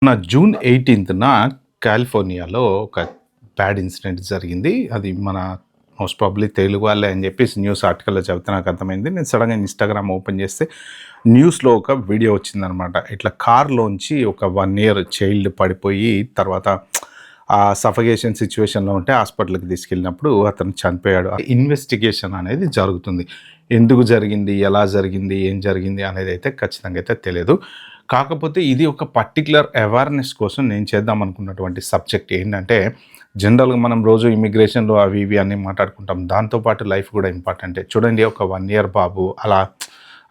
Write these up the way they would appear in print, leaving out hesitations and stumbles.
June 18న కాలిఫోర్నియాలో ఒక bad incident జరిగింది. అది మన మోస్ట్ ప్రాబబ్లీ తెలుగు వాళ్ళే అని చెప్పేసి న్యూస్ ఆర్టికల్‌లో చదివితే నాకు అర్థమైంది. నేను సడెన్‌గా ఇన్‌స్టాగ్రామ్ ఓపెన్ చేస్తే న్యూస్‌లో ఒక వీడియో వచ్చిందనమాట. ఇట్లా కార్‌లోంచి ఒక 1 ఇయర్ చైల్డ్ పడిపోయి తర్వాత సఫకేషన్ సిట్యుయేషన్‌లో ఉంటే హాస్పిటల్‌కి తీసుకెళ్ళినప్పుడు అతను చనిపోయాడు. ఇన్వెస్టిగేషన్ అనేది జరుగుతుంది. ఎందుకు జరిగింది? ఎలా జరిగింది? ఏం జరిగింది? అనేదైతే ఖచ్చితంగా అయితే తెలియదు. కాకపోతే ఇది ఒక పర్టిక్యులర్ అవేర్‌నెస్ కోసం నేను చేద్దాం అనుకున్నటువంటి సబ్జెక్ట్ ఏంటంటే, జనరల్‌గా మనం రోజు ఇమిగ్రేషన్‌లో అవి ఇవి అన్నీ మాట్లాడుకుంటాం. దాంతో పాటు లైఫ్ కూడా ఇంపార్టెంటే. చూడండి, ఒక 1 ఇయర్ బాబు అలా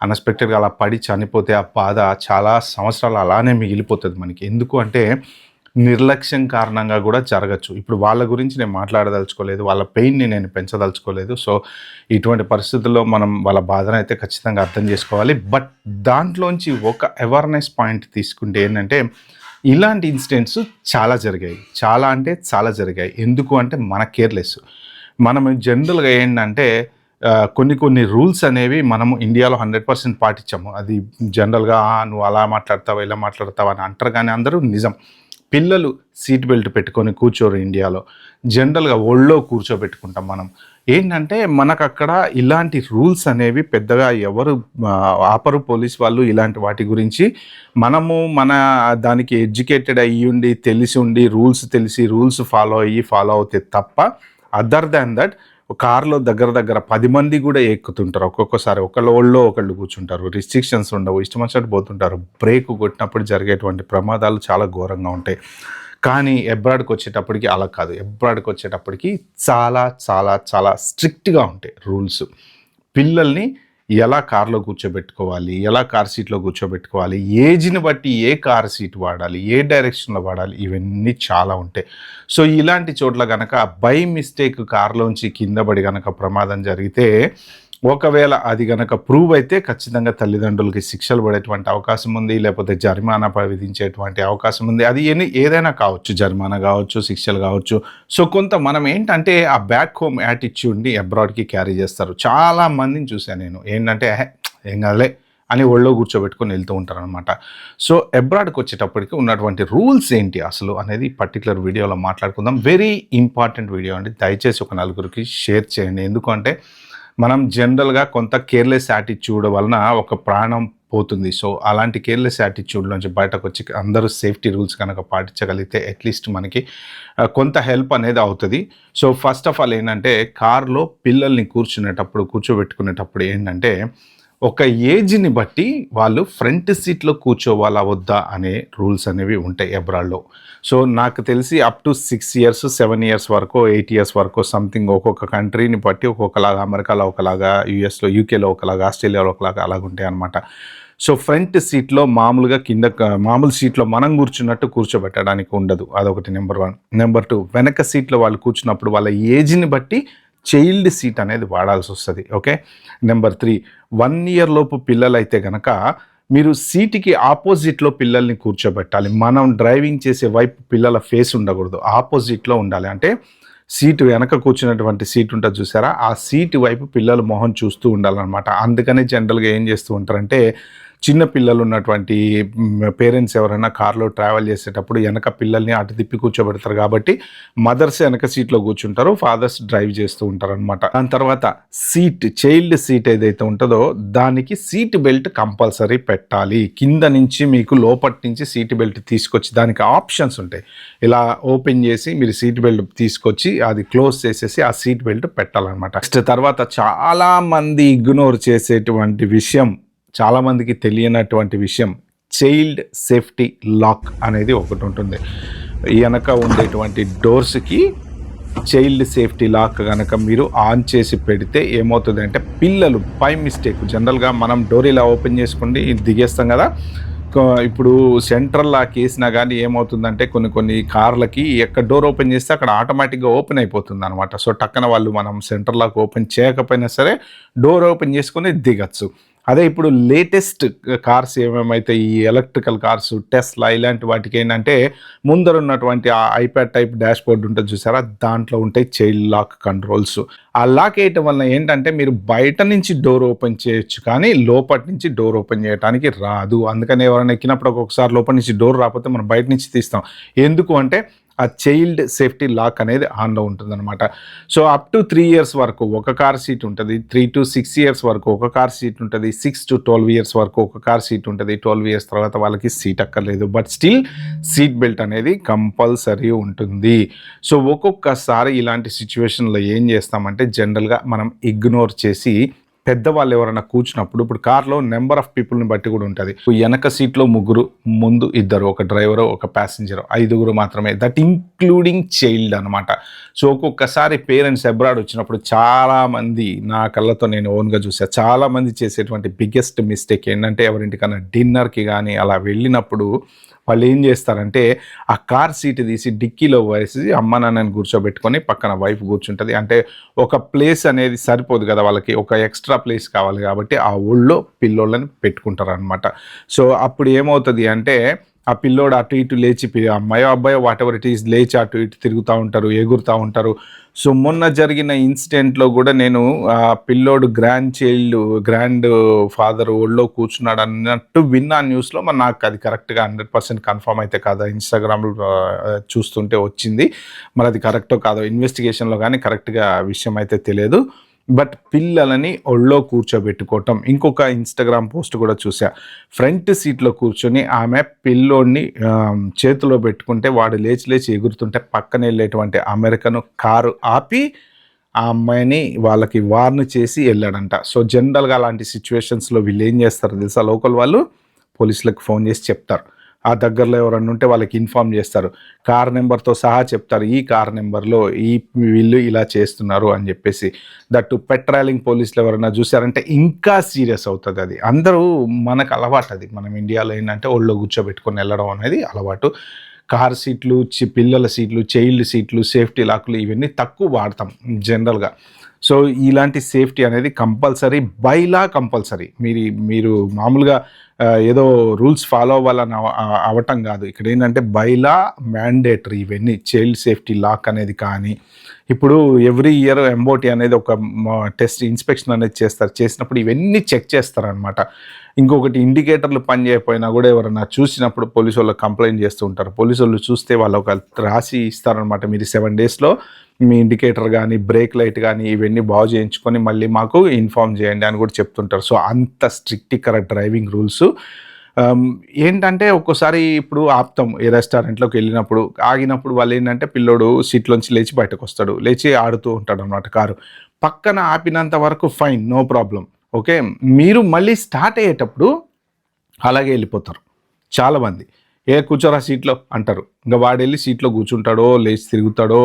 అన్‌ఎక్స్‌పెక్టెడ్‌గా అలా పడి చనిపోతే ఆ బాధ చాలా సంవత్సరాలు అలానే మిగిలిపోతది మనకి. ఎందుకు అంటే నిర్లక్ష్యం కారణంగా కూడా జరగచ్చు. ఇప్పుడు వాళ్ళ గురించి నేను మాట్లాడదలుచుకోలేదు. వాళ్ళ పెయిన్‌ని నేను పెంచదలుచుకోలేదు. సో, ఇటువంటి పరిస్థితుల్లో మనం వాళ్ళ బాధనైతే ఖచ్చితంగా అర్థం చేసుకోవాలి. బట్ దాంట్లోంచి ఒక అవేర్‌నెస్ పాయింట్ తీసుకుంటే ఏంటంటే, ఇలాంటి ఇన్సిడెంట్స్ చాలా జరిగాయి. చాలా అంటే చాలా జరిగాయి. ఎందుకు అంటే మన కేర్‌లెస్. మనం జనరల్‌గా ఏంటంటే కొన్ని కొన్ని రూల్స్ అనేవి మనము ఇండియాలో 100% పాటించాము. అది జనరల్‌గా నువ్వు అలా మాట్లాడతావా, ఇలా మాట్లాడతావా అని అంటారు కానీ అందరూ నిజం. పిల్లలు సీట్ బెల్ట్ పెట్టుకొని కూర్చోరు ఇండియాలో. జనరల్‌గా ఒళ్ళో కూర్చోబెట్టుకుంటాం మనం. ఏంటంటే మనకక్కడ ఇలాంటి రూల్స్ అనేవి పెద్దగా ఎవరు ఆపరు పోలీస్ వాళ్ళు ఇలాంటి వాటి గురించి. మనము దానికి ఎడ్యుకేటెడ్ అయ్యుండి, తెలిసి ఉండి, రూల్స్ ఫాలో అవుతే తప్ప అదర్ దాన్ దట్ కార్‌లో దగ్గర దగ్గర 10 మంది కూడా ఎక్కుతుంటారు. ఒక్కొక్కసారి ఒకళ్ళ ఒళ్ళో ఒకళ్ళు కూర్చుంటారు. రిస్ట్రిక్షన్స్ ఉండవు. ఇష్టం వచ్చినట్టు పోతుంటారు. బ్రేక్ కొట్టినప్పుడు జరిగేటువంటి ప్రమాదాలు చాలా ఘోరంగా ఉంటాయి. కానీ అబ్రాడ్‌కి వచ్చేటప్పటికి అలా కాదు. అబ్రాడ్‌కి వచ్చేటప్పటికి చాలా చాలా చాలా స్ట్రిక్ట్‌గా ఉంటాయి రూల్స్. పిల్లల్ని ఎలా కార్‌లో కూర్చోబెట్టుకోవాలి, ఎలా కార్ సీట్‌లో కూర్చోబెట్టుకోవాలి, ఏజ్‌ని బట్టి ఏ కార్ సీట్ వాడాలి, ఏ డైరెక్షన్‌లో వాడాలి, ఇవన్నీ చాలా ఉంటాయి. సో, ఇలాంటి చోట్ల గనక బై మిస్టేక్ కార్‌లోంచి కింద పడి గనక ప్రమాదం జరిగితే, ఒకవేళ అది గనక ప్రూవ్ అయితే ఖచ్చితంగా తల్లిదండ్రులకి శిక్షలు పడేటువంటి అవకాశం ఉంది. లేకపోతే జరిమానా విధించేటువంటి అవకాశం ఉంది. అది ఏదైనా కావచ్చు. జరిమానా కావచ్చు, శిక్షలు కావచ్చు. సో, కొంత మనం ఏంటంటే ఆ బ్యాక్ హోమ్ యాటిట్యూడ్‌ని అబ్రాడ్‌కి క్యారీ చేస్తారు. చాలా మందిని చూశాను నేను. ఏంటంటే ఏం కాదులే అని ఒళ్ళో కూర్చోబెట్టుకొని వెళ్తూ ఉంటారనమాట. సో, అబ్రాడ్‌కి వచ్చేటప్పటికి ఉన్నటువంటి రూల్స్ ఏంటి అసలు అనేది పర్టిక్యులర్ వీడియోలో మాట్లాడుకుందాం. వెరీ ఇంపార్టెంట్ వీడియో అండి. దయచేసి ఒక నలుగురికి షేర్ చేయండి. ఎందుకంటే మనం జనరల్‌గా కొంత కేర్‌లెస్ యాటిట్యూడ్ వలన ఒక ప్రాణం పోతుంది. సో, అలాంటి కేర్‌లెస్ యాటిట్యూడ్ నుంచి బయటకొచ్చి అందరూ సేఫ్టీ రూల్స్ కనుక పాటించగలిగితే అట్‌లీస్ట్ మనకి కొంత హెల్ప్ అనేది అవుతది. సో, ఫస్ట్ ఆఫ్ ఆల్ ఏంటంటే కార్‌లో పిల్లల్ని కూర్చోబెట్టుకునేటప్పుడు ఏంటంటే ఒక ఏజ్‌ని బట్టి వాళ్ళు ఫ్రంట్ సీట్‌లో కూర్చోవాలా వద్దా అనే రూల్స్ అనేవి ఉంటాయి అబ్రాడ్‌లో. సో, నాకు తెలిసి అప్ టు 6 ఇయర్స్, 7 ఇయర్స్ వరకో, 8 ఇయర్స్ వరకో సంథింగ్ ఒక్కొక్క కంట్రీని బట్టి ఒక్కొక్కలాగా, అమెరికాలో ఒకలాగా, యూకేలో ఒకలాగా, ఆస్ట్రేలియాలో ఒకలాగా అలాగుంటాయన్నమాట. సో, ఫ్రంట్ సీట్‌లో మామూలుగా మామూలు సీట్‌లో మనం కూర్చున్నట్టు కూర్చోబెట్టడానికి ఉండదు. అదొకటి నెంబర్ 1. నెంబర్ 2, వెనక సీట్‌లో వాళ్ళు కూర్చున్నప్పుడు వాళ్ళ ఏజ్‌ని బట్టి చైల్డ్ సీట్ అనేది వాడాల్సి వస్తుంది. ఓకే. నెంబర్ 3, 1 ఇయర్ లోపు పిల్లలైతే గనక మీరు సీటుకి ఆపోజిట్లో పిల్లల్ని కూర్చోబెట్టాలి. మనం డ్రైవింగ్ చేసే వైపు పిల్లల ఫేస్ ఉండకూడదు. ఆపోజిట్లో ఉండాలి. అంటే సీటు వెనక కూర్చున్నటువంటి సీట్ ఉంటుంది చూసారా, ఆ సీటు వైపు పిల్లల మొహం చూస్తూ ఉండాలన్నమాట. అందుకని జనరల్గా ఏం చేస్తూ ఉంటారంటే, చిన్న పిల్లలు ఉన్నటువంటి పేరెంట్స్ ఎవరైనా కార్లో ట్రావెల్ చేసేటప్పుడు వెనక పిల్లల్ని అటు తిప్పి కూర్చోబెడతారు. కాబట్టి మదర్స్ వెనక సీట్లో కూర్చుంటారు, ఫాదర్స్ డ్రైవ్ చేస్తూ ఉంటారు అనమాట. దాని తర్వాత చైల్డ్ సీట్ ఏదైతే ఉంటుందో దానికి సీట్ బెల్ట్ కంపల్సరీ పెట్టాలి. కింద నుంచి మీకు లోపటి నుంచి సీట్ బెల్ట్ తీసుకొచ్చి దానికి ఆప్షన్స్ ఉంటాయి. ఇలా ఓపెన్ చేసి మీరు సీట్ బెల్ట్ తీసుకొచ్చి అది క్లోజ్ చేసేసి ఆ సీట్ బెల్ట్ పెట్టాలన్నమాట. నెక్స్ట్ తర్వాత చాలా మంది ఇగ్నోర్ చేసేటువంటి విషయం, చాలామందికి తెలియనటువంటి విషయం, చైల్డ్ సేఫ్టీ లాక్ అనేది ఒకటి ఉంటుంది. వెనక ఉండేటువంటి డోర్స్కి చైల్డ్ సేఫ్టీ లాక్ కనుక మీరు ఆన్ చేసి పెడితే ఏమవుతుందంటే, పిల్లలు బై మిస్టేక్ జనరల్గా మనం డోర్ ఇలా ఓపెన్ చేసుకుండి దిగేస్తాం కదా. ఇప్పుడు సెంట్రల్ లాక్ వేసినా కానీ ఏమవుతుందంటే కొన్ని కార్లకి ఎక్కడ డోర్ ఓపెన్ చేస్తే అక్కడ ఆటోమేటిక్గా ఓపెన్ అయిపోతుంది అనమాట. సో, టక్కన వాళ్ళు మనం సెంట్రల్ లాక్ ఓపెన్ చేయకపోయినా సరే డోర్ ఓపెన్ చేసుకుని దిగచ్చు. అదే ఇప్పుడు లేటెస్ట్ కార్స్ ఏమేమైతే ఈ ఎలక్ట్రికల్ కార్స్ టెస్లా ఇలాంటి వాటికి ఏంటంటే ముందర ఉన్నటువంటి ఆ ఐప్యాడ్ టైప్ డాష్ బోర్డ్ ఉంటుంది చూసారా, దాంట్లో ఉంటాయి చైల్డ్ లాక్ కంట్రోల్స్. ఆ లాక్ వేయటం వల్ల ఏంటంటే మీరు బయట నుంచి డోర్ ఓపెన్ చేయొచ్చు కానీ లోపటి నుంచి డోర్ ఓపెన్ చేయడానికి రాదు. అందుకని ఎవరైనా ఎక్కినప్పుడు ఒక్కొక్కసారి లోపల నుంచి డోర్ రాకపోతే మనం బయట నుంచి తీస్తాం. ఎందుకు అంటే ఆ చైల్డ్ సేఫ్టీ లాక్ అనేది ఆన్లో ఉంటుందన్నమాట. సో అప్ టు 3 years వరకు ఒక కార్ సీట్ ఉంటుంది, 3 to 6 years వరకు ఒక కార్ సీట్ ఉంటుంది, 6 to 12 years వరకు ఒక కార్ సీట్ ఉంటుంది. 12 years తర్వాత వాళ్ళకి సీట్ అక్కర్లేదు, బట్ స్టిల్ సీట్ బెల్ట్ అనేది కంపల్సరీ ఉంటుంది. సో ఒక్కొక్కసారి ఇలాంటి సిచ్యువేషన్లో ఏం చేస్తామంటే జనరల్గా మనం ఇగ్నోర్ చేసి పెద్దవాళ్ళు ఎవరైనా కూర్చున్నప్పుడు, ఇప్పుడు కార్లో నెంబర్ ఆఫ్ పీపుల్ని బట్టి కూడా ఉంటుంది. వెనక సీట్లో 3, ముందు 2, ఒక డ్రైవరు ఒక ప్యాసింజర్, 5 మాత్రమే, దట్ ఇంక్లూడింగ్ చైల్డ్ అనమాట. సో ఒక్కొక్కసారి పేరెంట్స్ అబ్రాడ్ వచ్చినప్పుడు చాలామంది, నా కళ్ళతో నేను ఓన్గా చూసా, చాలామంది చేసేటువంటి బిగ్గెస్ట్ మిస్టేక్ ఏంటంటే ఎవరింటికన్నా డిన్నర్కి కానీ అలా వెళ్ళినప్పుడు వాళ్ళు ఏం చేస్తారంటే ఆ కార్ సీట్ తీసి డిక్కీలో వేసి అమ్మ నాన్నని కూర్చోబెట్టుకొని పక్కన వైఫ్ కూర్చుంటుంది. అంటే ఒక ప్లేస్ అనేది సరిపోదు కదా వాళ్ళకి, ఒక ఎక్స్ట్రా ప్లేస్ కావాలి కాబట్టి ఆ ఊళ్ళో పిల్లోళ్ళని పెట్టుకుంటారు అనమాట. సో అప్పుడు ఏమవుతుంది అంటే ఆ పిల్లోడు అటు ఇటు లేచి, అమ్మాయో అబ్బాయో వాట్ ఎవర్ ఇట్ ఈస్, లేచి అటు ఇటు తిరుగుతూ ఉంటారు, ఎగురుతూ ఉంటారు. సో మొన్న జరిగిన ఇన్సిడెంట్లో కూడా నేను ఆ పిల్లోడు గ్రాండ్ ఫాదర్ ఒళ్ళో కూర్చున్నాడు అన్నట్టు విన్నా న్యూస్లో. మరి నాకు అది కరెక్ట్గా 100% కన్ఫర్మ్ అయితే కాదా, ఇన్స్టాగ్రామ్లో చూస్తుంటే వచ్చింది. మరి అది కరెక్టో కాదో ఇన్వెస్టిగేషన్లో కానీ కరెక్ట్గా విషయం అయితే తెలియదు. బట్ పిల్లలని ఒళ్ళో కూర్చోబెట్టుకోవటం. ఇంకొక ఇన్స్టాగ్రామ్ పోస్ట్ కూడా చూసా, ఫ్రంట్ సీట్లో కూర్చొని ఆమె పిల్లోడిని చేతిలో పెట్టుకుంటే వాడు లేచి ఎగురుతుంటే పక్కన వెళ్ళేటువంటి అమెరికన్ కారు ఆపి ఆ అమ్మాయిని వాళ్ళకి వార్న్ చేసి వెళ్ళాడంట. సో జనరల్గా అలాంటి సిచ్యువేషన్స్లో వీళ్ళు ఏం చేస్తారు తెలుసా, లోకల్ వాళ్ళు పోలీసులకు ఫోన్ చేసి చెప్తారు, ఆ దగ్గరలో ఎవరన్నా ఉంటే వాళ్ళకి ఇన్ఫామ్ చేస్తారు, కార్ నెంబర్తో సహా చెప్తారు, ఈ కార్ నెంబర్లో వీళ్ళు ఇలా చేస్తున్నారు అని చెప్పేసి. దట్టు పెట్రోలింగ్ పోలీసులు ఎవరైనా చూసారంటే ఇంకా సీరియస్ అవుతుంది. అది అందరూ మనకు అలవాటు, అది మనం ఇండియాలో ఏంటంటే ఒళ్ళో కూర్చోబెట్టుకొని వెళ్ళడం అనేది అలవాటు. కార్ సీట్లు, పిల్లల సీట్లు, చైల్డ్ సీట్లు, సేఫ్టీ లాక్లు ఇవన్నీ తక్కువ వాడతాం జనరల్గా. సో ఇలాంటి సేఫ్టీ అనేది కంపల్సరీ, బైలా కంపల్సరీ. మీరు మామూలుగా ఏదో రూల్స్ ఫాలో అవ్వాలని అవ్వటం కాదు. ఇక్కడ ఏంటంటే బైలా మ్యాండేటరీ ఇవన్నీ. చైల్డ్ సేఫ్టీ లాక్ అనేది కానీ, ఇప్పుడు ఎవ్రీ ఇయర్ ఎంఓటీ అనేది ఒక టెస్ట్ ఇన్స్పెక్షన్ అనేది చేసినప్పుడు ఇవన్నీ చెక్ చేస్తారనమాట. ఇంకొకటి, ఇండికేటర్లు పని చేయకపోయినా కూడా ఎవరైనా చూసినప్పుడు పోలీసు వాళ్ళకి కంప్లైంట్ చేస్తూ ఉంటారు. పోలీసు వాళ్ళు చూస్తే వాళ్ళు ఒక రాసి ఇస్తారనమాట, మీరు 7 daysలో మీ ఇండికేటర్ కానీ బ్రేక్ లైట్ కానీ ఇవన్నీ బాగు చేయించుకొని మళ్ళీ మాకు ఇన్ఫామ్ చేయండి అని కూడా చెప్తుంటారు. సో అంత స్ట్రిక్ట్ ఇక్కడ డ్రైవింగ్ రూల్స్. ఏంటంటే ఒక్కోసారి ఇప్పుడు ఆపుతాం, ఏ రెస్టారెంట్లోకి వెళ్ళినప్పుడు ఆగినప్పుడు వాళ్ళు ఏంటంటే పిల్లోడు సీట్లోంచి లేచి బయటకు వస్తాడు, లేచి ఆడుతూ ఉంటాడు అనమాట కారు. పక్కన ఆపినంత వరకు ఫైన్, నో ప్రాబ్లం, ఓకే. మీరు మళ్ళీ స్టార్ట్ అయ్యేటప్పుడు అలాగే వెళ్ళిపోతారు చాలామంది. కూర్చోరా సీట్లో అంటారు, ఇంకా వాడు వెళ్ళి సీట్లో కూర్చుంటాడో లేచి తిరుగుతాడో,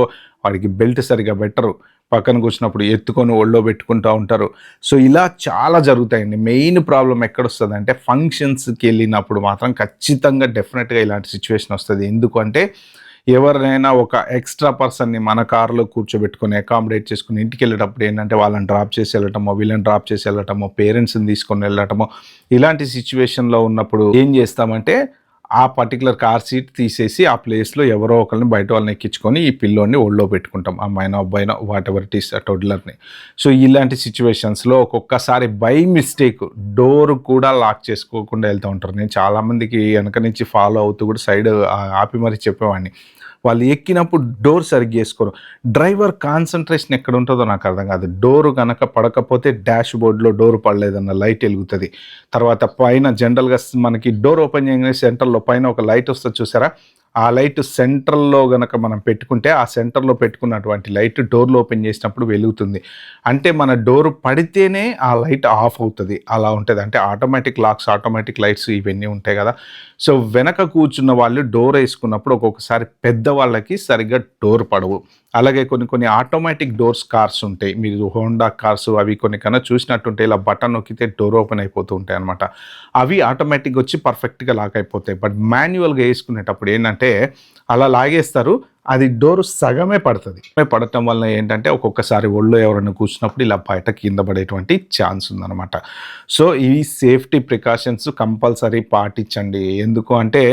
వాడికి బెల్ట్ సరిగా పెట్టరు, పక్కన కూర్చున్నప్పుడు ఎత్తుకొని ఒళ్ళో పెట్టుకుంటూ ఉంటారు. సో ఇలా చాలా జరుగుతాయండి. మెయిన్ ప్రాబ్లం ఎక్కడొస్తుంది అంటే ఫంక్షన్స్కి వెళ్ళినప్పుడు మాత్రం ఖచ్చితంగా డెఫినెట్గా ఇలాంటి సిచ్యువేషన్ వస్తుంది. ఎందుకంటే ఎవరినైనా ఒక ఎక్స్ట్రా పర్సన్ని మన కారులో కూర్చోబెట్టుకొని అకామిడేట్ చేసుకుని ఇంటికి వెళ్ళేటప్పుడు ఏంటంటే వాళ్ళని డ్రాప్ చేసి వెళ్ళటమో, వీళ్ళని డ్రాప్ చేసి వెళ్ళటమో, పేరెంట్స్ని తీసుకొని వెళ్ళటమో, ఇలాంటి సిచ్యువేషన్లో ఉన్నప్పుడు ఏం చేస్తామంటే ఆ పర్టికులర్ కార్ సీట్ తీసేసి ఆ ప్లేస్లో ఎవరో ఒకరిని బయట వాళ్ళని ఎక్కించుకొని ఈ పిల్లోని ఒళ్ళో పెట్టుకుంటాం, అమ్మాయినో అబ్బాయినో వాట్ ఎవర్ ఇట్ ఈస్, టోడ్లర్ని. సో ఇలాంటి సిచ్యువేషన్స్లో ఒక్కొక్కసారి బై మిస్టేక్ డోర్ కూడా లాక్ చేసుకోకుండా వెళ్తూ ఉంటారు. నేను చాలామందికి వెనక నుంచి ఫాలో అవుతూ కూడా సైడ్ ఆపి మరీ చెప్పేవాడిని. వాళ్ళు ఎక్కినప్పుడు డోర్ సరిగ్గా వేసుకోరు. డ్రైవర్ కాన్సన్ట్రేషన్ ఎక్కడ ఉంటుందో నాకు అర్థం కాదు. డోరు కనుక పడకపోతే డాష్ బోర్డ్లో డోర్ పడలేదన్న లైట్ వెలుగుతుంది. తర్వాత పైన జనరల్గా మనకి డోర్ ఓపెన్ చేయగానే సెంటర్లో పైన ఒక లైట్ వస్తుంది చూసారా, ఆ లైట్ సెంట్రల్లో గనక మనం పెట్టుకుంటే ఆ సెంటర్లో పెట్టుకున్నటువంటి లైట్ డోర్లో ఓపెన్ చేసినప్పుడు వెలుగుతుంది. అంటే మన డోర్ పడితేనే ఆ లైట్ ఆఫ్ అవుతుంది, అలా ఉంటుంది. అంటే ఆటోమేటిక్ లాక్స్, ఆటోమేటిక్ లైట్స్ ఇవన్నీ ఉంటాయి కదా. సో వెనక కూర్చున్న వాళ్ళు డోర్ వేసుకున్నప్పుడు ఒక్కొక్కసారి పెద్దవాళ్ళకి సరిగ్గా డోర్ పడవు. అలాగే కొన్ని ఆటోమేటిక్ డోర్స్ కార్స్ ఉంటాయి, మీరు హోండా కార్స్ అవి కొన్ని కన్నా చూసినట్టుంటే ఇలా బటన్ నొక్కితే డోర్ ఓపెన్ అయిపోతూ ఉంటాయి అనమాట. అవి ఆటోమేటిక్గా వచ్చి పర్ఫెక్ట్గా లాక్ అయిపోతాయి. బట్ మాన్యువల్గా వేసుకునేటప్పుడు ఏంటంటే ఏంటంటే అలా లాగేస్తారు, అది డోరు సగమే పడుతుంది. పడటం వల్ల ఏంటంటే ఒక్కొక్కసారి ఒళ్ళో ఎవరైనా కూర్చున్నప్పుడు ఇలా బయట కింద పడేటువంటి ఛాన్స్ ఉందన్నమాట. సో ఈ సేఫ్టీ ప్రికాషన్స్ కంపల్సరీ పాటించండి. ఎందుకు అంటే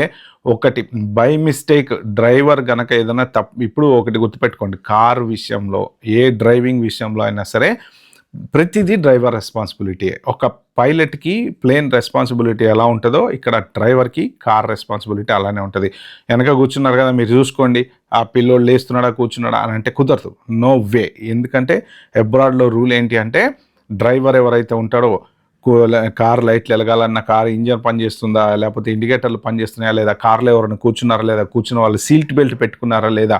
ఒకటి బై మిస్టేక్ డ్రైవర్ గనక ఏదైనా ఇప్పుడు ఒకటి గుర్తుపెట్టుకోండి, కారు విషయంలో ఏ డ్రైవింగ్ విషయంలో అయినా సరే ప్రతిదీ డ్రైవర్ రెస్పాన్సిబిలిటీ. ఒక పైలట్కి ప్లేన్ రెస్పాన్సిబిలిటీ ఎలా ఉంటుందో ఇక్కడ డ్రైవర్కి కార్ రెస్పాన్సిబిలిటీ అలానే ఉంటుంది. వెనక కూర్చున్నారు కదా మీరు చూసుకోండి, ఆ పిల్లోడు లేస్తున్నాడా కూర్చున్నాడా అని అంటే కుదరదు, నో వే. ఎందుకంటే అబ్రాడ్లో రూల్ ఏంటి అంటే డ్రైవర్ ఎవరైతే ఉంటాడో కార్ లైట్లు వెలగాలన్నా, కార్ ఇంజన్ పనిచేస్తుందా, లేకపోతే ఇండికేటర్లు పనిచేస్తున్నాయా లేదా, కార్లో ఎవరైనా కూర్చున్నారా లేదా, కూర్చున్న వాళ్ళు సీట్ బెల్ట్ పెట్టుకున్నారా లేదా.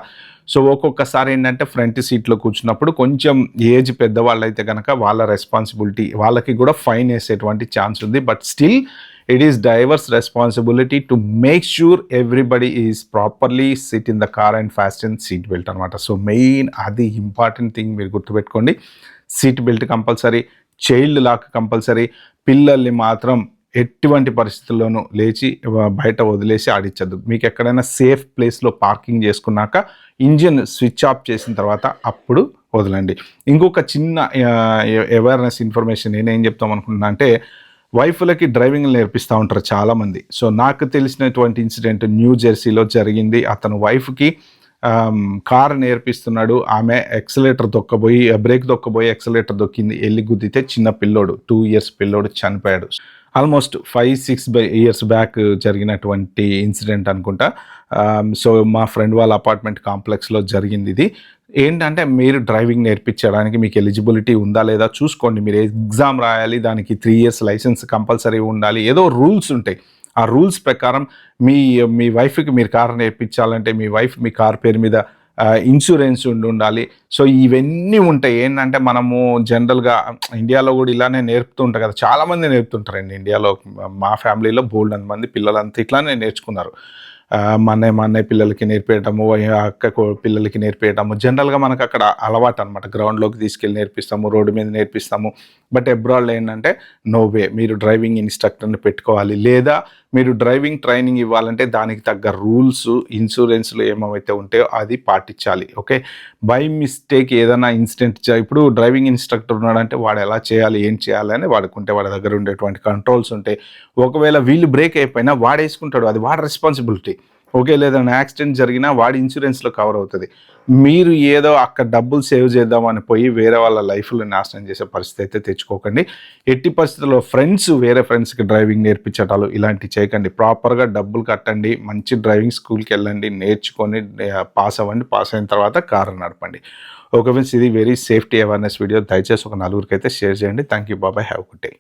సో ఒక్కొక్కసారి ఏంటంటే ఫ్రంట్ సీట్లో కూర్చున్నప్పుడు కొంచెం ఏజ్ పెద్దవాళ్ళు అయితే కనుక వాళ్ళ రెస్పాన్సిబిలిటీ, వాళ్ళకి కూడా ఫైన్ వేసేటువంటి ఛాన్స్ ఉంది. But still it is driver's responsibility to make sure everybody is properly sit in the car and fasten seat belt అనమాట. సో మెయిన్ అది ఇంపార్టెంట్ థింగ్ మీరు గుర్తుపెట్టుకోండి. Seat belt compulsory, child lock compulsory. పిల్లల్ని మాత్రం ఎటువంటి పరిస్థితుల్లోనూ లేచి బయట వదిలేసి ఆడించద్దు. మీకు ఎక్కడైనా సేఫ్ ప్లేస్లో పార్కింగ్ చేసుకున్నాక ఇంజిన్ స్విచ్ ఆఫ్ చేసిన తర్వాత అప్పుడు వదలండి. ఇంకొక చిన్న అవేర్నెస్ ఇన్ఫర్మేషన్ నేనేం చెప్తాం అనుకుంటున్నా అంటే, వైఫ్లకి డ్రైవింగ్ నేర్పిస్తూ ఉంటారు చాలామంది. సో నాకు తెలిసినటువంటి ఇన్సిడెంట్ న్యూ జెర్సీలో జరిగింది. అతను వైఫ్కి కార్ నేర్పిస్తున్నాడు, ఆమె ఎక్సలేటర్ దొక్కబోయి బ్రేక్ దొక్కబోయి ఎక్సలేటర్ దొక్కింది, వెళ్ళి గుద్దితే చిన్న పిల్లోడు 2 years పిల్లోడు చనిపోయాడు. ఆల్మోస్ట్ 5-6 years బ్యాక్ జరిగినటువంటి ఇన్సిడెంట్ అనుకుంటా. సో మా ఫ్రెండ్ వాళ్ళ అపార్ట్మెంట్ కాంప్లెక్స్లో జరిగింది ఇది. ఏంటంటే మీరు డ్రైవింగ్ నేర్పించడానికి మీకు ఎలిజిబిలిటీ ఉందా లేదా చూసుకోండి. మీరు ఎగ్జామ్ రాయాలి, దానికి 3 years లైసెన్స్ కంపల్సరీ ఉండాలి, ఏదో రూల్స్ ఉంటాయి. ఆ రూల్స్ ప్రకారం మీ వైఫ్కి మీరు కార్ నేర్పించాలంటే మీ వైఫ్ మీ కార్ పేరు మీద ఇన్సూరెన్స్ ఉండాలి. సో ఇవన్నీ ఉంటాయి. ఏంటంటే మనము జనరల్గా ఇండియాలో కూడా ఇలానే నేర్పుతూ ఉంటాం కదా, చాలామంది నేర్పుతుంటారండి ఇండియాలో. మా ఫ్యామిలీలో బోల్డ్ మంది పిల్లలంతా ఇట్లానే నేర్చుకున్నారు. మా అన్నయ్య పిల్లలకి నేర్పేయటము, అక్క పిల్లలకి నేర్పేయటము జనరల్గా మనకు అక్కడ అలవాటు అనమాట. గ్రౌండ్లోకి తీసుకెళ్ళి నేర్పిస్తాము, రోడ్డు మీద నేర్పిస్తాము. బట్ అబ్రాడ్లో ఏంటంటే నో వే, మీరు డ్రైవింగ్ ఇన్స్ట్రక్టర్ని పెట్టుకోవాలి. లేదా మీరు డ్రైవింగ్ ట్రైనింగ్ ఇవ్వాలంటే దానికి తగ్గ రూల్స్, ఇన్సూరెన్స్లు ఏమైతే ఉంటాయో అది పాటించాలి. ఓకే, బై మిస్టేక్ ఏదైనా ఇన్సిడెంట్ ఇప్పుడు డ్రైవింగ్ ఇన్స్ట్రక్టర్ ఉన్నాడంటే వాడు ఎలా చేయాలి, ఏం చేయాలి అని వాడుకుంటే వాడి దగ్గర ఉండేటువంటి కంట్రోల్స్ ఉంటాయి. ఒకవేళ వీళ్ళు బ్రేక్ అయిపోయినా వాడేసుకుంటాడు, అది వాడి రెస్పాన్సిబిలిటీ. ఓకే, లేదన్నా యాక్సిడెంట్ జరిగినా వాడి ఇన్సూరెన్స్లో కవర్ అవుతుంది. మీరు ఏదో అక్కడ డబ్బులు సేవ్ చేద్దామని పోయి వేరే వాళ్ళ లైఫ్లో నాశనం చేసే పరిస్థితి అయితే తెచ్చుకోకండి. ఎట్టి పరిస్థితుల్లో వేరే ఫ్రెండ్స్కి డ్రైవింగ్ నేర్పించటాలు ఇలాంటివి చేయకండి. ప్రాపర్గా డబ్బులు కట్టండి, మంచి డ్రైవింగ్ స్కూల్కి వెళ్ళండి, నేర్చుకొని పాస్ అవ్వండి. పాస్ అయిన తర్వాత కారు నడపండి. ఓకే ఫ్రెండ్స్, ఇది వెరీ సేఫ్టీ అవేర్నెస్ వీడియో. దయచేసి ఒక 4 అయితే షేర్ చేయండి. థ్యాంక్ యూ, బాబాయ్, హ్యావ్ గుడ్ డే.